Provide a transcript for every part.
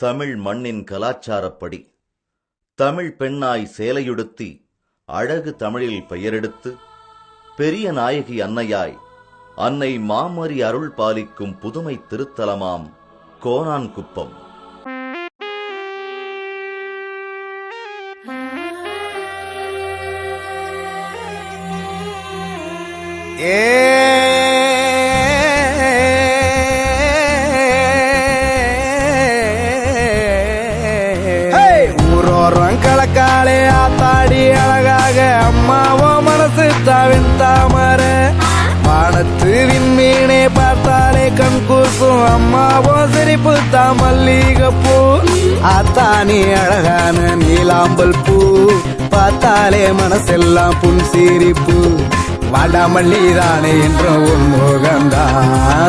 தமிழ் மண்ணின் கலாச்சாரப்படி தமிழ் பெண்ணாய் சேலையுடுத்தி அழகு தமிழில் பெயரெடுத்து பெரிய நாயகி அன்னையாய் அன்னை மாமரி அருள் பாலிக்கும் புதுமை திருத்தலமாம் கோனான்குப்பம். ஊரோரம் கலக்காலே ஆத்தாடி அழகாக அம்மாவோ மனசு தாவின் தாமர வானத்து விண்மீனே பார்த்தாலே கண் கூசும் அம்மாவோ சிரிப்பு தாமல்லிகப்பூ ஆத்தானி அழகான நீலாம்பல் பூ பார்த்தாலே மனசெல்லாம் புன்சிரிப்பு வாடாமல்லிதானே என்ற உன் முகந்தா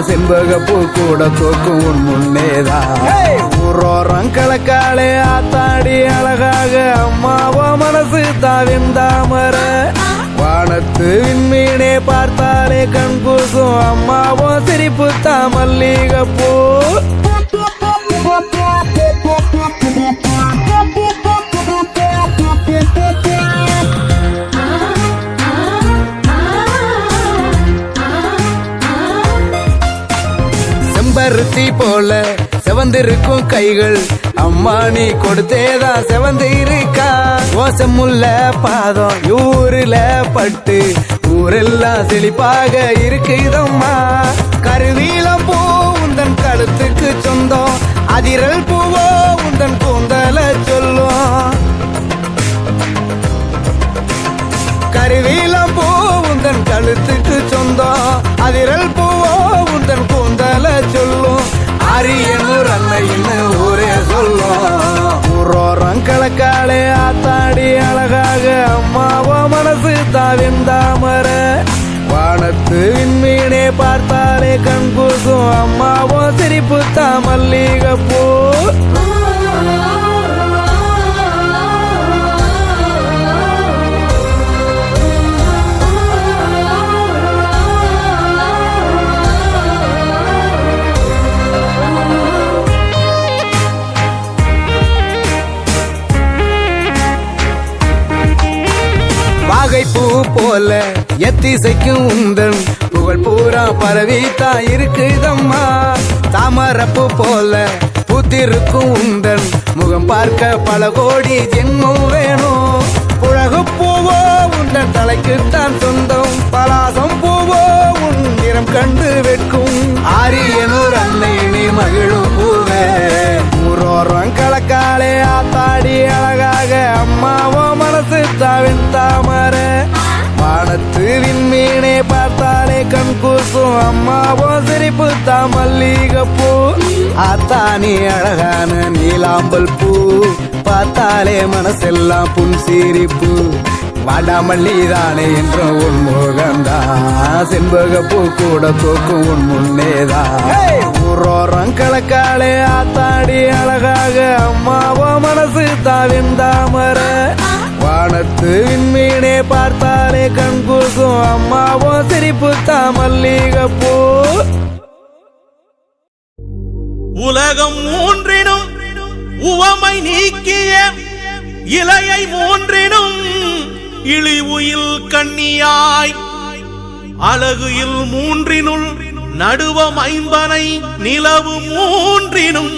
செண்பகப்பூ கூட தோக்கும் உன் முன்னேதான் ஊரோரம் கலக்காலே ஆத்தாடி அழகாக அம்மாவோ மனசு தாவின் தாமர வானத்து விண்மீனே பார்த்தாலே கண் கூசும் அம்மாவோ சிரிப்பு தாமல்லிகப்பூ. செம்பருத்தி போல செவந்திருக்கும் கைகள் அம்மா நீ கொடுத்தேதான் செவந்திருக்கா ஓசமுள்ள பாதம் ஊருல பட்டு ஊரெல்லாம் செழிப்பாக இருக்குதம்மா கருவீலம் பூ உந்தன் கழுத்துக்கு சொந்தம் அதிரல் பூவோ உந்தன் கூந்தல சொல்லும் கருவீலம் பூ உந்தன் கழுத்துக்கு சொந்தம் அதிரல் பூவோ உந்தன் கூந்தல சொல்லும் அரியனூர் அன்னைன்னு ஊரே சொல்லும் ஊரோரம் கலக்காலே ஆத்தாடி அழகாக அம்மாவோ மனசு தாவின் தாமர வானத்து விண்மீனே பார்த்தாலே கண் கூசும் அம்மாவோ சிரிப்பு தாமல்லிகப்பூ. பூ போல எத்திசைக்கும் உந்தன் புகழ் பூரா பரவித்தா இருக்குதம்மா தாமரப்பு போல பூத்திருக்கும் உந்தன் முகம் பார்க்க பல கோடி ஜென்மம் வேணும் புழகு பூவோ உந்தன் தலைக்குத்தான் சொந்தம் பலாசம் பூவோ உன் நிறம் கண்டு வெட்கும் ஆரியனூர் அன்னை நீ மகிழும் பூவே ஊரோரம் கலக்காலே ஆத்தாடி அழகாக அம்மாவோ மனசு தாவின் தாமர வானத்து விண்மீனே பார்த்தாலே கண் கூசும் அம்மாவோ சிரிப்பு தாமல்லிகப்பூ ஆத்தானி அழகான நீலாம்பல் பூ பார்த்தாலே மனசெல்லாம் புன்சிரிப்பு வாடாமல்லிதானே என்ற உன் முகந்தா செண்பகப்பூ கூட தோக்கும் உன் முன்னேதான் ஊரோரம் கலக்காலே ஆத்தாடி அழகாக அம்மாவோ மனசு தாவின் தாமர வானத்து விண்மீனே பார்த்தாலே கண் கூசும் அம்மாவோ சிரிப்பு தாமல்லிகப்பூ. உலகம் மூன்றினும் உவமை நீக்கிய இலையை மூன்றினும் இழிவுயில் கண்ணியாய் அழகுயில் மூன்றினுள் நடுவம் ஐம்பனை நிலவு மூன்றினும்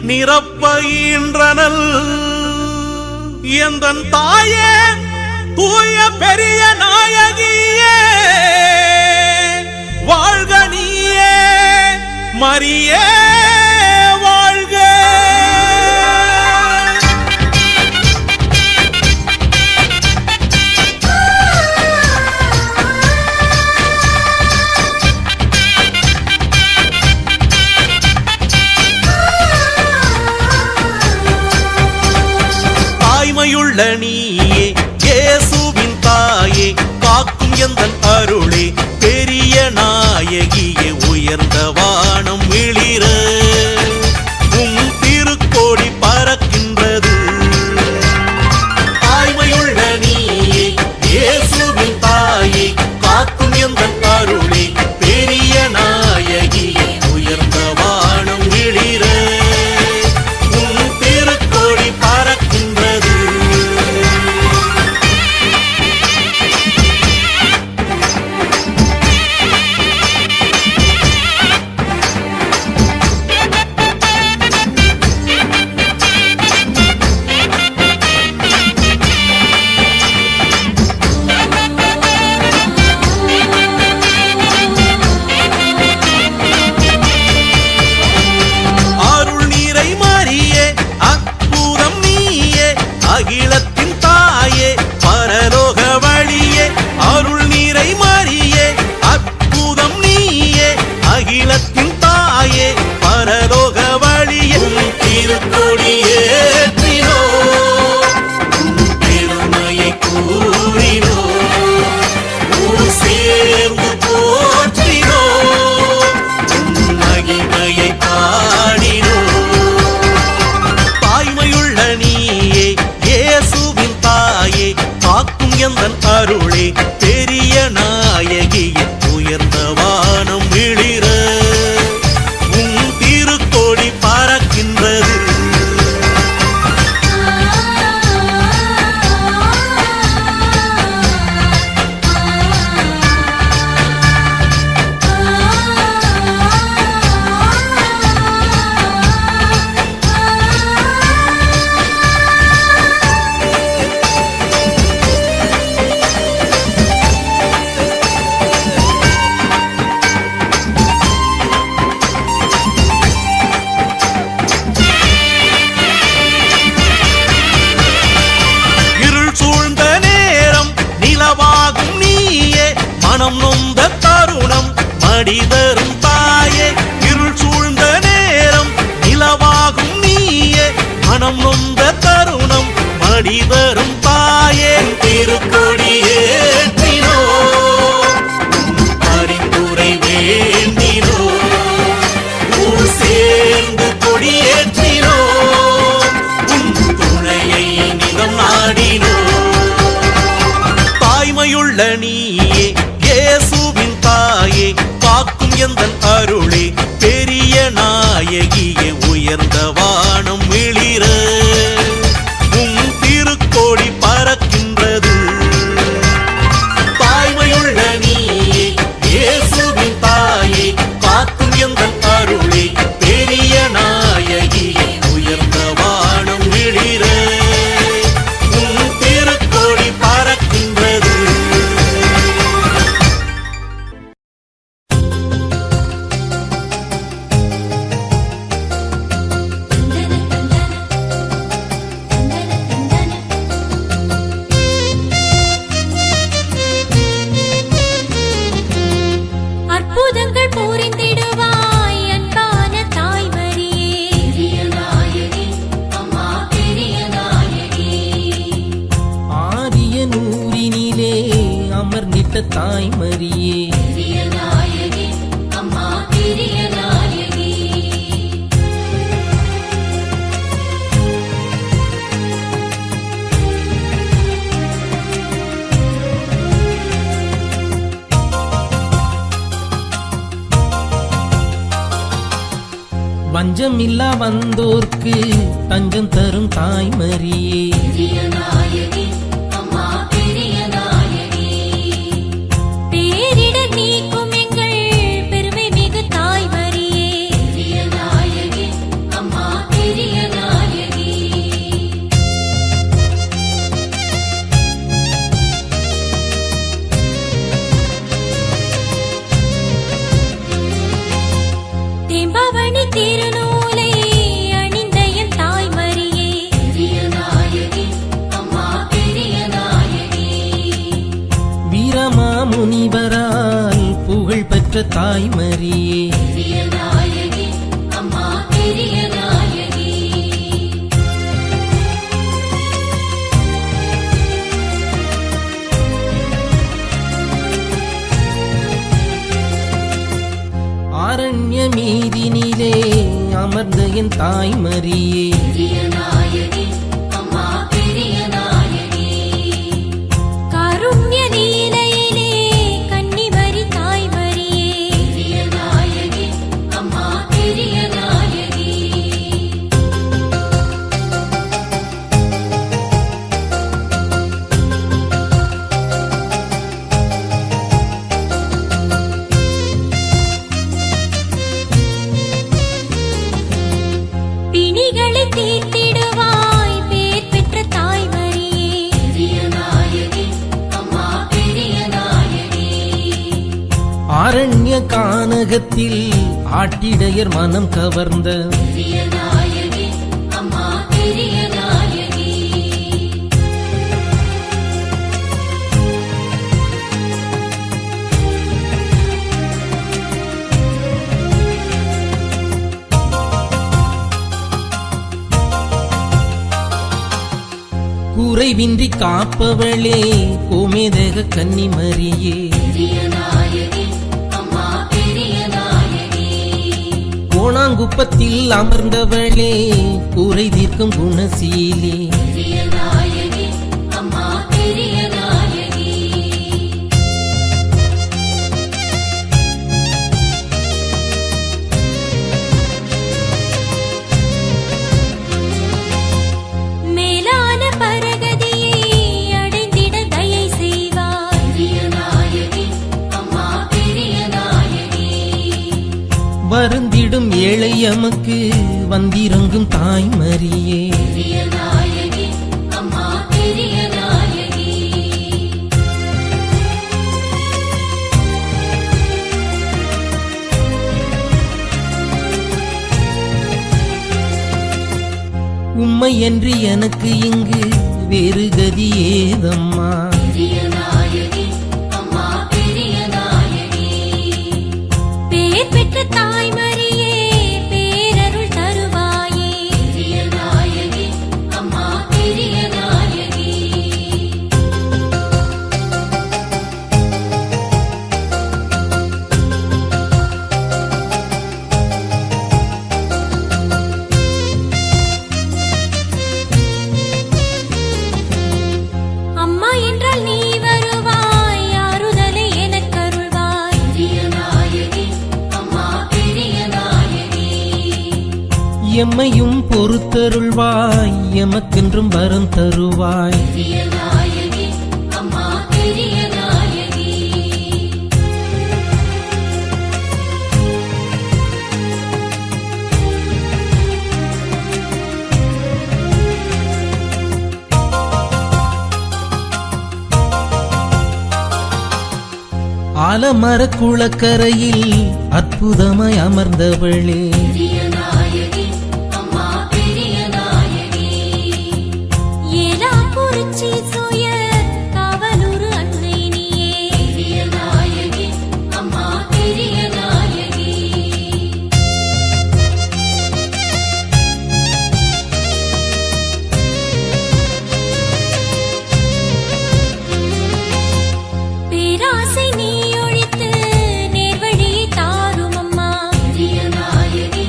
நிரப்பயின்றனல் எந்தன் தாயே தூய பெரிய நாயகியே வாழ்க நீயே மரியே வாழ்க. தாய்மையுள்ள நீயே இயேசுவின் தாயே காக்கும் எந்தன் அருளே பெரிய நாயகியே உயர்ந்த வானம் விளிர உம் திருக்கோடி பறக்கின்றது. தாய்மையுள்ள நீயே இயேசுவின் தாயே காக்கும் எந்தன் அருளே பெரிய நாயகியே உயர்ந்த வானம் விளிர உம் மடிதரும் தாயே, இருள் சூழ்ந்த நேரம் நிலவாகும் நீயே, மனம் நொந்த தருணம் மடிதரும் தாயே, திருக்கொடியேற்றினோ பரிந்துரை வேண்டினோ, ஊர் சேர்ந்து கொடியேற்றினோ, உன் துணையை நிலம் நாடினோ. தாய்மையுள்ள நீயே இயேசுவின் தாயே, காக்கும் எந்தன் அருளே, பெரிய நாயகியே, உயர்ந்த வானம் மிளிர உன் திருக்கோடி பறக்கின்றது. தாய்மையுள்ள நீயே இயேசுவின் தாயே, காக்கும் எந்தன் அருளே, பெரிய நாயகியே, உயர்ந்த வானம் மிளிர உன் திருக்கோடி பறக்கின்றது. அற்புதங்கள் புரிந்திடுவாய் அன்பான தாய்மரியே, அம்மா பெரிய நாயகி. ஆரிய நூறினிலே அமர்ந்திட்ட தாய்மரியே, பெரிய நாயகி, அம்மா பெரிய நாயகி. வஞ்சமில்லா வந்தோர்க்கு தஞ்சம் தரும் தாய்மரியே, பெரிய நாயகி, அம்மா பெரிய நாயகி. பேரிடர் நீக்கும் எங்கள் பெருமை மிகு தாய்மரியே, பெரிய நாயகி, அம்மா பெரிய நாயகி. தேம்பாவணி திருநூலை அணிந்த என் தாய்மரியே, பெரிய நாயகி, அம்மா பெரிய நாயகி. வீரமா முனிவரால் புகழ் பெற்ற தாய்மரியே, பெரிய நாயகி, அம்மா பெரிய நாயகி. ஆரண்ய மீதினிலே அமர்ந்த என் தாய்மரியே, பெரிய நாயகி, அம்மா பெரிய நாயகி. காருண்ய லீலையிலே கன்னிமரி தாய்மரியே, பெரிய நாயகி, அம்மா பெரிய நாயகி. பிணிகளை தீர்த்திடுவாய் பேர் பெற்ற தாய்மரியே, பெரிய நாயகி, அம்மா பெரிய நாயகி. ஆரண்ய கானகத்தில் ஆட்டிடையர் மனம் கவர்ந்த பெரிய நாயகி, அம்மா பெரிய நாயகி. குறைவின்றி காப்பவளே கோமேதக கன்னிமரியே, பெரிய நாயகி, அம்மா பெரிய நாயகி. கோணாங்குப்பத்தில் அமர்ந்தவளே குறை தீர்க்கும் குணசீலே, பெரிய நாயகி, அம்மா பெரிய நாயகி. மேலான பரகதியை அடைந்திட தயை செய்வாய், பெரிய நாயகி, அம்மா பெரிய நாயகி. வருந்திடும் ஏழை எமக்கு வந்திறங்கும் தாய்மரியே, பெரிய நாயகி, அம்மா பெரிய நாயகி. உம்மையன்றி எனக்கு இங்கு வேறு கதி ஏதம்மா, பெரிய நாயகி, அம்மா பெரிய நாயகி. பெற்ற தாய்மரியே பேரருள் தருவாயே பெரிய நாயகி அம்மா பெரிய நாயகி அம்மா என்றால் நீ வருவாய் ஆறுதலை எனக்கருள்வாய் பெரிய நாயகி அம்மா பெரிய நாயகி எம்மையும் பொறுத்தருள்வாய் எமக்கென்றும் வரம் தருவாய் பெரிய நாயகி அம்மா பெரிய நாயகி ஆலமர குளக்கரையில் அற்புதமாய் அமர்ந்தவளே பெரிய நாயகி அம்மா பெரிய நாயகி ஏலா குறிச்சி சுய காவலூரு அன்னை நீயே பெரிய நாயகி அம்மா பெரிய நாயகி பேராசை நீ ஒழித்து நேர்வழியை தாரும் அம்மா பெரிய நாயகி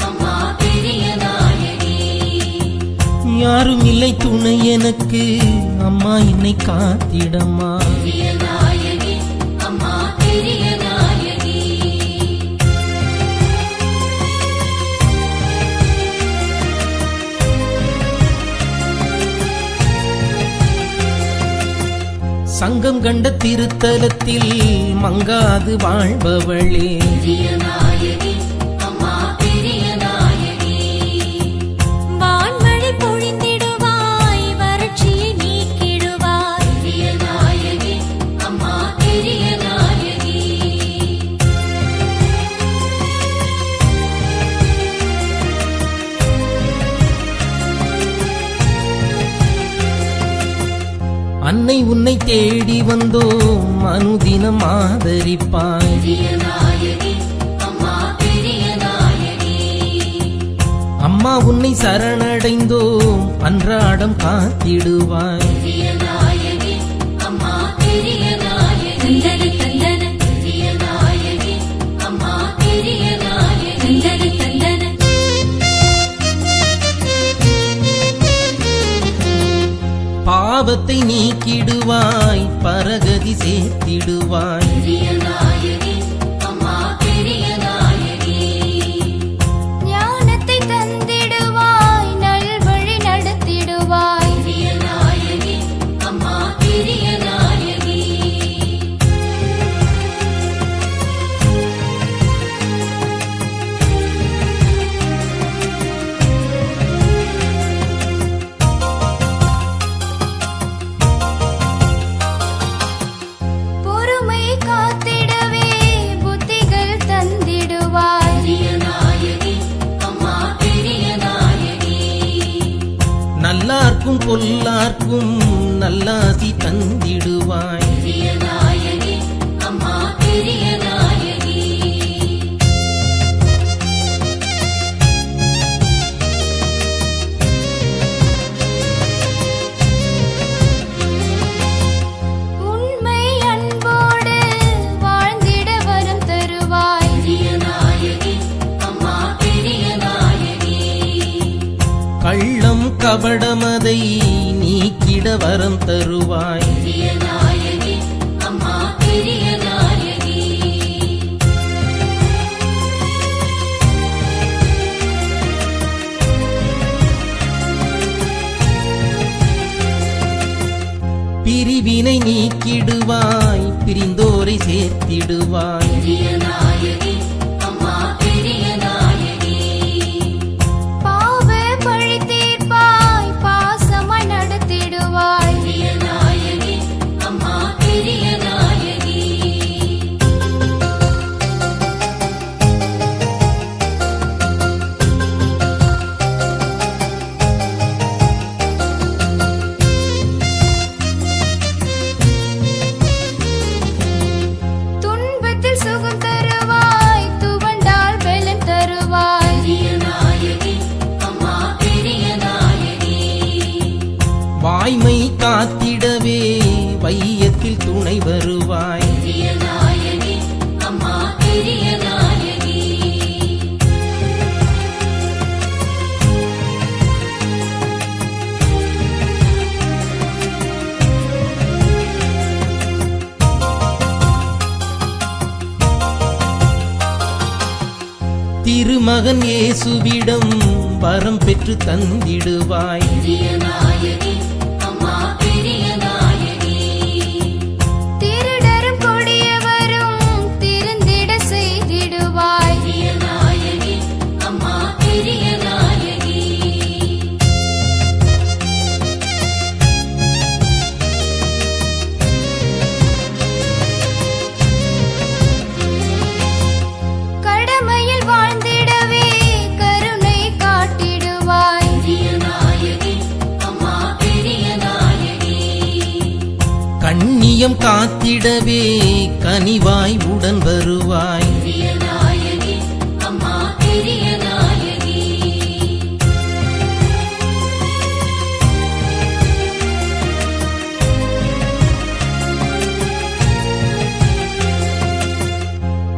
அம்மா பெரிய நாயகி யாரும் இல்லை துணை எனக்கு அம்மா என்னை காத்திடம்மா பெரிய நாயகி அம்மா பெரிய நாயகி சங்கம் கண்ட திருத்தலத்தில் மங்காது வாழ்பவளே பெரிய நாயகி அம்மா பெரிய நாயகி வான்மழை பொழிந்திடுவாய் வறட்சியை நீக்கிடுவாய் பெரிய நாயகி அம்மா பெரிய நாயகி அன்னை உன்னை தேடி வந்தோம் அனுதினம் ஆதரிப்பாய் பெரிய நாயகி அம்மா பெரிய நாயகி அம்மா உன்னை சரணடைந்தோம் அன்றாடம் காத்திடுவாய் பெரிய நாயகி அம்மா பெரிய நாயகி தந்தன தந்தன பெரிய நாயகி அம்மா பெரிய நாயகி தந்தன தந்தன பாவத்தை நீக்கிடுவாய் பரகதி சேர்த்திடுவாய் பெரிய நாயகி அம்மா பெரிய நாயகி ஞானத்தை தந்திடுவாய் நல்வழி நடத்திடுவாய் பெரிய நாயகி அம்மா பெரிய நாயகி பொறுமை காத்திடவே புத்திகள் தந்திடுவாய் பெரிய நாயகி அம்மா பெரிய நாயகி நல்லார்க்கும் பொல்லார்க்கும் நல்லாசி தந்திடுவாய் பெரிய நாயகி அம்மா பெரிய நாயகி உண்மை அன்போடு வாழ்ந்திட வரம் தருவாய் பெரிய நாயகி அம்மா பெரிய நாயகி கள்ளம் கபடமதை நீக்கிட வரம் தருவாய் பெரிய நாயகி அம்மா பெரிய நாயகி பிரிவினை நீக்கிடுவாய் பிரிந்தோரை சேர்த்திடுவாய் பெரிய நாயகி அம்மா பெரிய நாயகி பாவ பழி தீர்ப்பாய் பாசமாய் நடத்திடுவாய் பெரிய நாயகி அம்மா பெரிய நாயகி துன்பத்தில் சுகம் தருவாய் வாய்மை காத்திடவே வையத்தில் துணை வருவாய். பெரிய நாயகி அம்மா பெரிய நாயகி. திருமகன் இயேசுவிடம் வரம் பெற்று தந்திடுவாய். பெரிய நாயகி அம்மா பெரிய நாயகி. திருடரும் கொடியவரும் திருந்திட செய்திடுவாய். பெரிய நாயகி அம்மா பெரிய நாயகி. கடமையில் வாழ்ந்திடவே கருணை காட்டிடுவாய். பெரிய நாயகி அம்மா பெரிய நாயகி. கண்ணியம் காத்திடவே கனிவாய் உடன் வருவாய். பெரிய நாயகி அம்மா பெரிய நாயகி.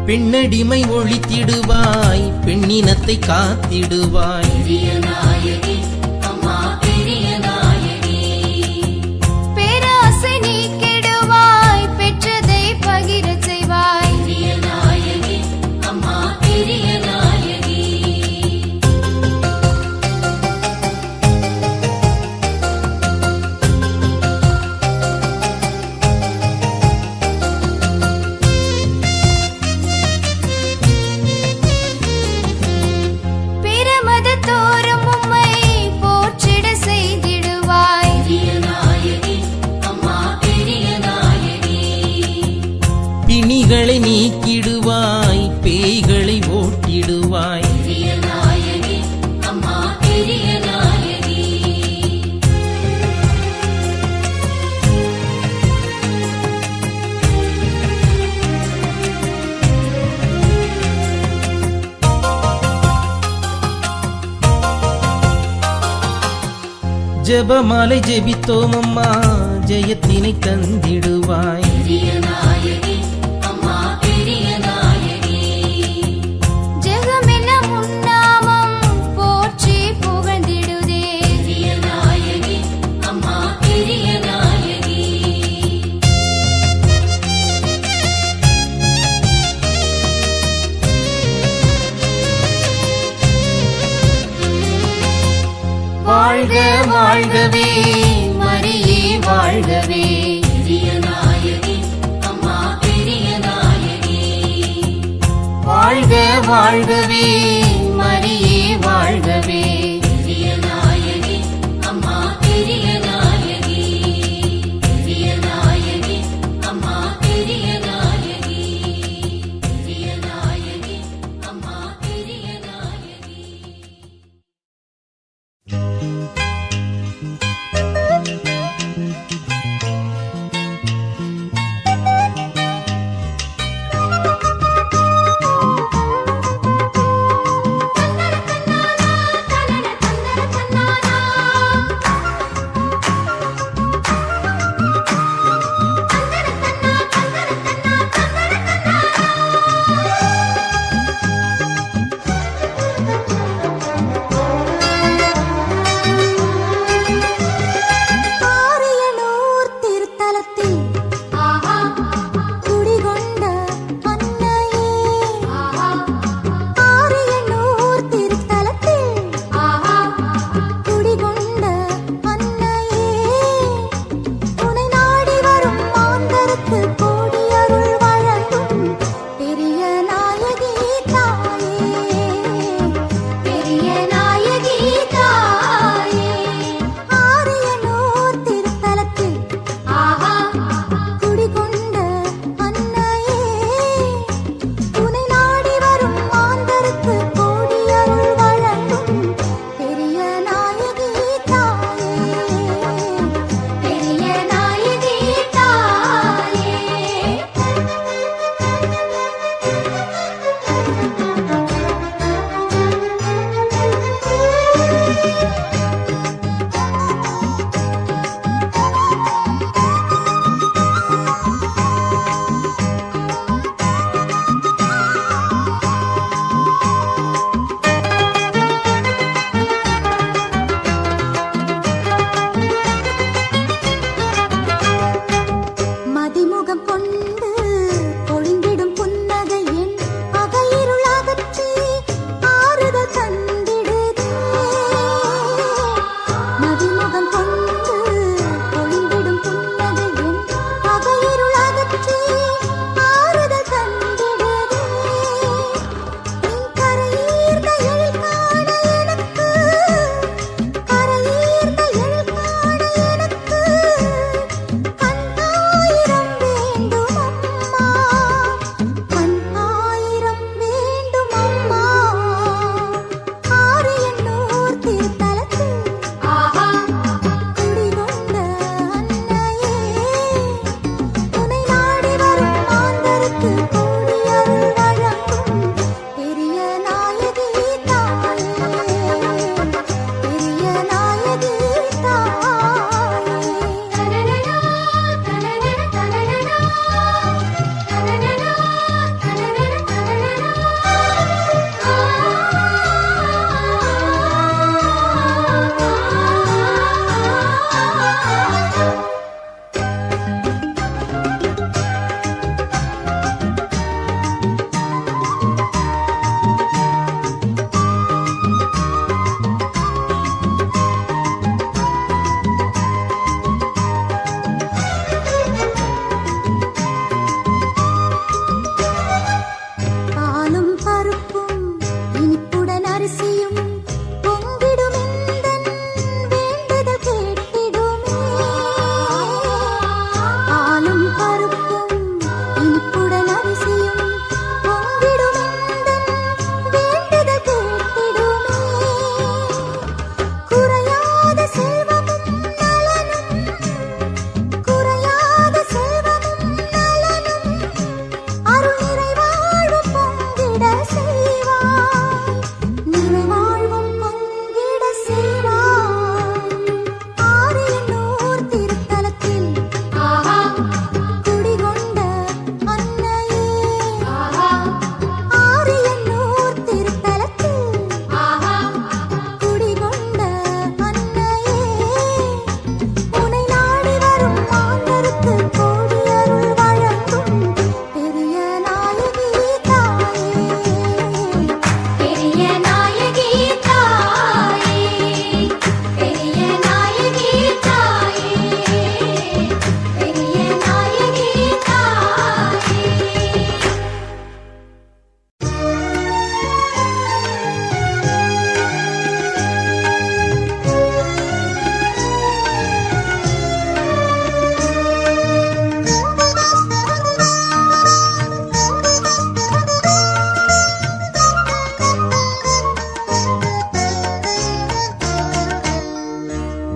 பெண்ணடிமை ஒழித்திடுவாய், பெண்ணினத்தை காத்திடுவாய். பெரிய நாயகி அம்மா பெரிய நாயகி. பேராசை நீக்கிடுவாய், பெற்றதை பகிரச் செய்வாய். பெரிய நாயகி அம்மா பெரிய நாயகி. பிற மதத்தோறும் உம்மை போற்றிட செய்திடுவாய். பெரிய நாயகி அம்மா பெரிய நாயகி. பிணிகளை நீக்கிடுவாய், பேய்களை ஓட்டிடுவாய். பெரிய நாயகி அம்மா பெரிய நாயகி. ஜெபமாலை ஜெபித்தோம் அம்மா, ஜெயத்தினை தந்திடுவாய். பெரிய நாயகி அம்மா பெரிய நாயகி. ஜெகமெல்லாம் உன் நாமம் போற்றி புகழ்ந்திடுதே. பெரிய நாயகி அம்மா பெரிய நாயகி. வாழ்க வாழ்கவே மரியே வாழ்கவே. பெரிய நாயகி அம்மா பெரிய நாயகி. வாழ்க வாழ்கவே மரியே வாழ்கவே. பெரிய நாயகி அம்மா பெரிய நாயகி. பெரிய நாயகி அம்மா பெரிய நாயகி. பெரிய நாயகி அம்மா பெரிய நாயகி.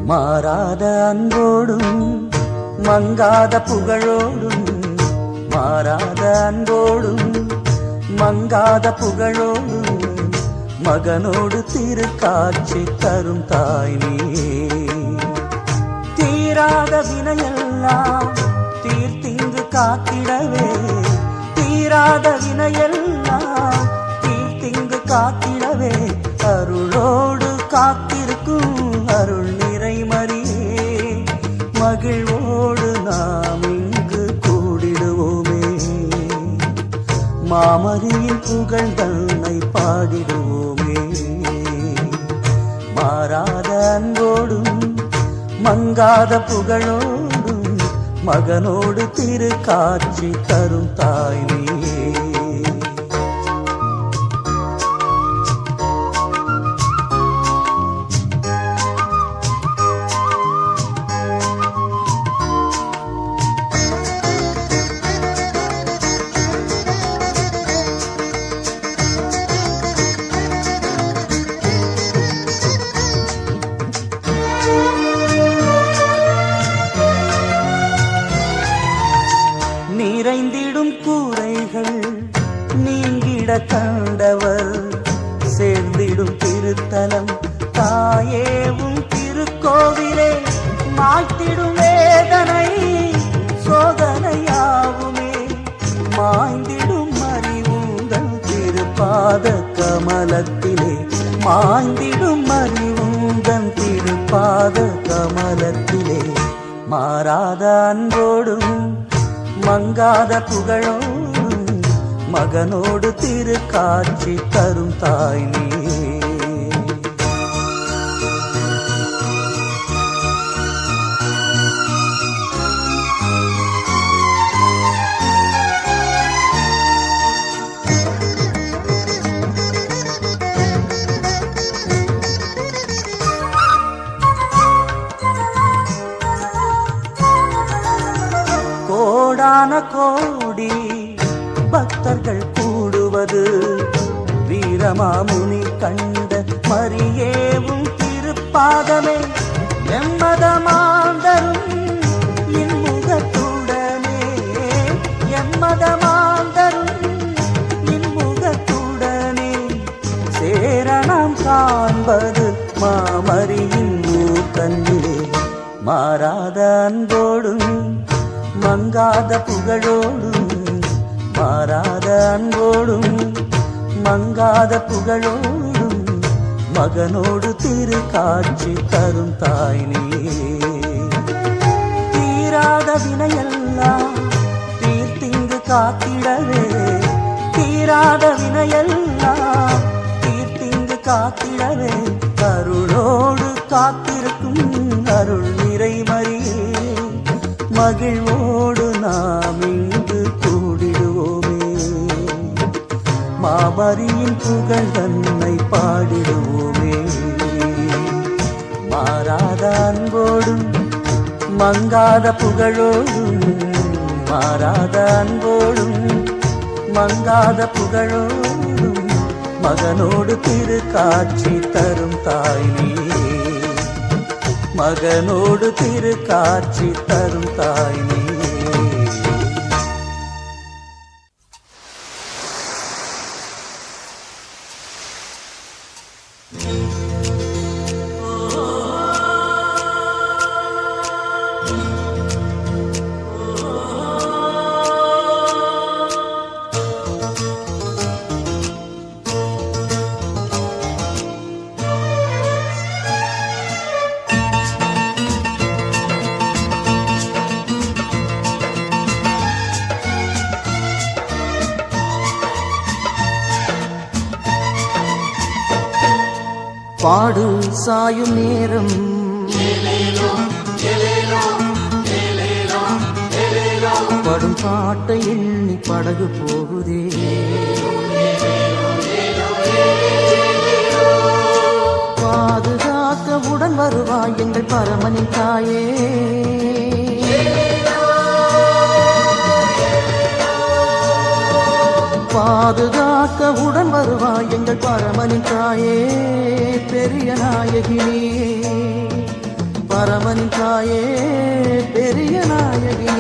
மாறாத அன்போடும் மங்காத புகழோடும், மாறாத அன்போடும் மங்காத புகழோடும் மகனோடு திருக்காட்சி தரும் தாய் நீயே. தீராத வினையெல்லாம் தீர்த்திங்கு காத்திடவே, தீராத வினையெல்லாம் தீர்த்திங்கு காத்திடவே அருளோடு காத்திருக்கும் அருள் நிறை மரியே. மகிழ்வோடு நாம் இங்கு கூடிடுவோமே, மாமரியின் புகழ் தன்னை பாடிடுவோமே. மாறாத அன்போடும் மங்காத புகழோடும் மகனோடு திருக்காட்சி தரும் தாய் நீயே. நிறைந்திடும் கூரைகள் நீங்கிட கண்டவர், சேர்ந்திடும் திருத்தலம் தாயேவும் திருக்கோவிலே. மாய்த்திடும் வேதனை சோதனையாவுமே, மாய்ந்திடும் அறிவுங்கள் திருப்பாத கமலத்திலே. மாய்ந்திடும் அறிவுங்கள் திருப்பாத கமலத்திலே. மாறாத அன்போடும் மங்காத புகழோடும் மகனோடு திருக்காட்சி தரும் தாய் நீயே. கோடான கோடி பக்தர்கள் கூடுவது, வீரமாமுனி கண்ட மரியேவும் திருப்பாதமே. எம்மதமாந்தரும் இன்முகத்துடனே, எம்மதமாந்தரும் இன்முகத்துடனே சேரணம் காண்பது மாமரியின் ஊர் தன்னிலே. மாறாத அன்போடும் மங்காத புகழோடும், மாறாத அன்போடும் மங்காத புகழோடும் மகனோடு திருக்காட்சி தரும் தாய் நீயே. தீராத வினையெல்லாம் தீர்த்திங்கு காத்திடவே, தீராத வினையெல்லாம் தீர்த்திங்கு காத்திடவே அருளோடு காத்திருக்கும் அருள் நிறை மரியே. மகிழ்வோடு நாம் இங்கு கூடிடுவோமே, மாமரியின் புகழ் தன்னை பாடிடுவோமே. மாறாத அன்போடும் மங்காத புகழோடும், மாறாத அன்போடும் மங்காத புகழோடும் மகனோடு திருக்காட்சி தரும் தாய் நீயே. மகனோடு திருக்காட்சி தரும் தாய் நீயே. பாடு சாயும் நேரம் படும் பாட்டை எண்ணி படகு போகுதே. பாதுகாக்க உடன் வருவாய் எங்கள் பரமனின் தாயே. பாதுகாக்க உடன் வருவாய் எங்கள் பரமனின் தாயே. பெரிய நாயகினியே பரமனின் தாயே பெரிய நாயகி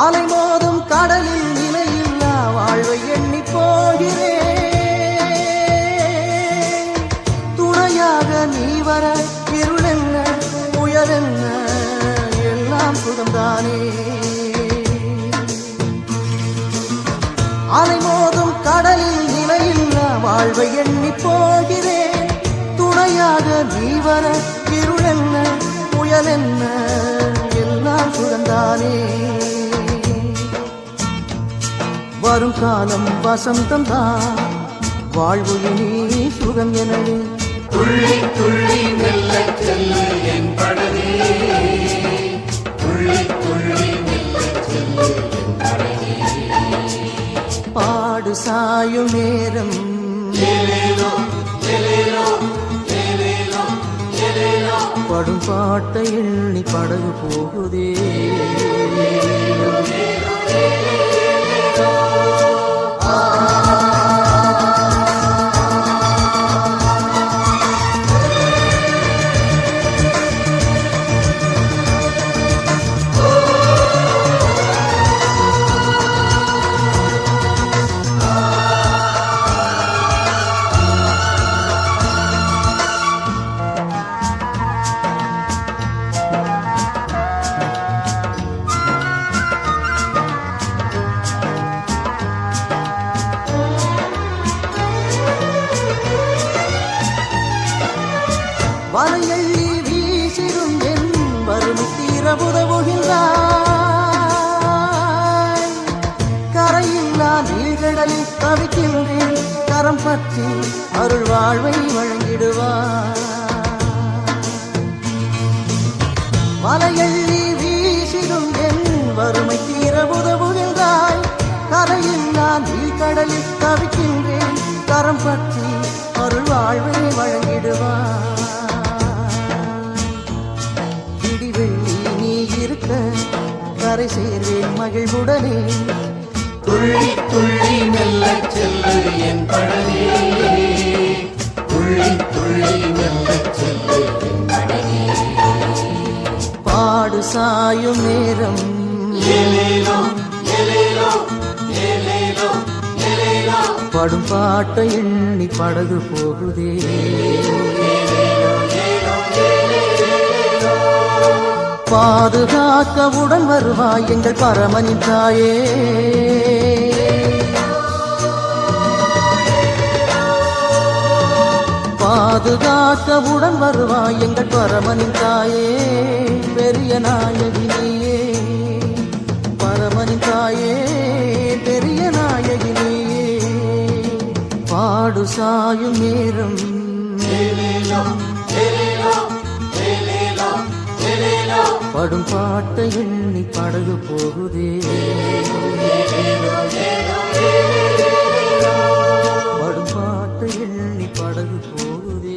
அலை மோதும் கடலில் நிலையில்லா வாழ்வை எண்ணி போகிறேன் துணையாக நீ வர இருளென்ன புயலென்ன எல்லாம் சுகம்தானே அலை மோதும் கடலில் நிலையில்லா வாழ்வை எண்ணி போகிறேன் துணையாக நீ வர இருளென்ன புயலென்ன எல்லாம் சுகம்தானே வரும் காலம் வசந்தம் தான் வாழ்வு இனி சுகம் எனவே துள்ளி துள்ளி மெல்ல செல்லு என் படகே துள்ளி துள்ளி மெல்ல செல்லு என் படகே பாடு சாயும் நேரம் ஏலேலோ ஏலேலோ ஏலேலோ ஏலேலோ படும் பாட்டை எண்ணி படகு போகுதே வலையள்ளி வீசிடும் என் வறுமை தீர உதவுகின்றாய் கரையில்லா நீழ்கடலில் தவிக்கின்றேன் கரம் பற்றி அருள் வாழ்வை வழங்கிடுவாய் வலையள்ளி வீசிடும் என் வறுமை தீர உதவுகின்றாய் கரையில்லா நீழ்கடலில் தவிக்கின்றேன் கரம் பற்றி அருள் வாழ்வை வழங்கிடுவாய் வெள்ளி நீ இருக்க கரை சேர்வேன் மகிழ்வுடனே துள்ளி துள்ளி மெல்ல செல்லு என் படகே துள்ளி துள்ளி மெல்ல செல்லு என் படகே பாடு சாயும் நேரம் ஏலேலோ ஏலேலோ ஏலேலோ ஏலேலோ படும் பாட்டை எண்ணி படகு போகுதே பாதுகாக்க உடன் வருவாய் எங்கள் பரமனின் தாயே பாதுகாக்க உடன் வருவாய் எங்கள் பரமனின் தாயே பெரிய நாயகி நீயே பரமனின் தாயே பெரிய நாயகி நீயே பாடு சாயும் நேரம் ஏலேலோ ஏலேலோ ஏலேலோ ஏலேலோ படும் பாட்டை எண்ணி படகு போகுதே படும் பாட்டை எண்ணி படகு போகுதே